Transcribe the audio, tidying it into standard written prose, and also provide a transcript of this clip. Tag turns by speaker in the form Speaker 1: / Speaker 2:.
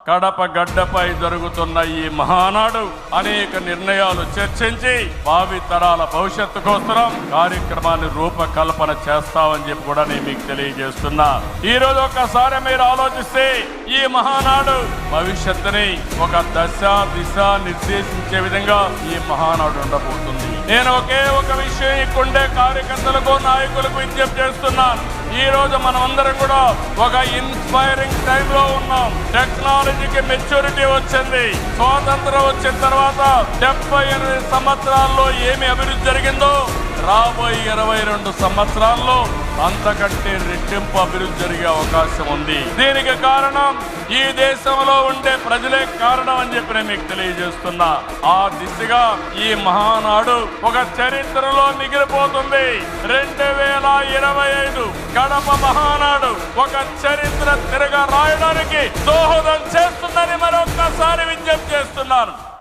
Speaker 1: కడప గడ్డపై జరుగుతున్న ఈ మహానాడు అనేక నిర్ణయాలు చర్చించి భావి తరాల భవిష్యత్తు కోసం కార్యక్రమాన్ని రూపకల్పన చేస్తామని చెప్పి కూడా నేను మీకు తెలియజేస్తున్నా. ఈ రోజు ఒకసారి మీరు ఆలోచిస్తే ఈ మహానాడు భవిష్యత్తుని ఒక దశ దిశ నిర్దేశించే విధంగా ఈ మహానాడు ఉండబోతుంది. నేను ఒక విషయం ఇక్కడే కార్యకర్తలకు నాయకులకు విజ్ఞప్తి చేస్తున్నాను. ఈ రోజు మనమందరం కూడా ఒక ఇన్స్పైరింగ్ టైంలో ఉన్నాం. టెక్నాలజీకి మెచ్యూరిటీ వచ్చింది. స్వాతంత్రం వచ్చిన తర్వాత 78 సంవత్సరాల్లో ఏమి అభివృద్ధి జరిగిందో రాబోయే 22 సంవత్సరాల్లో అంతకంటే రెట్టింపు అభివృద్ధి జరిగే అవకాశం ఉంది. దీనికి కారణం ఈ దేశంలో ఉండే ప్రజలే కారణం అని చెప్పి నేను మీకు తెలియజేస్తున్నా. ఆ దిశగా ఈ మహానాడు ఒక చరిత్రలో మిగిలిపోతుంది. 2025 కడప మహానాడు ఒక చరిత్ర తిరగ రాయడానికి దోహదం చేస్తుందని మరొక్కసారి విజ్ఞప్తి చేస్తున్నాను.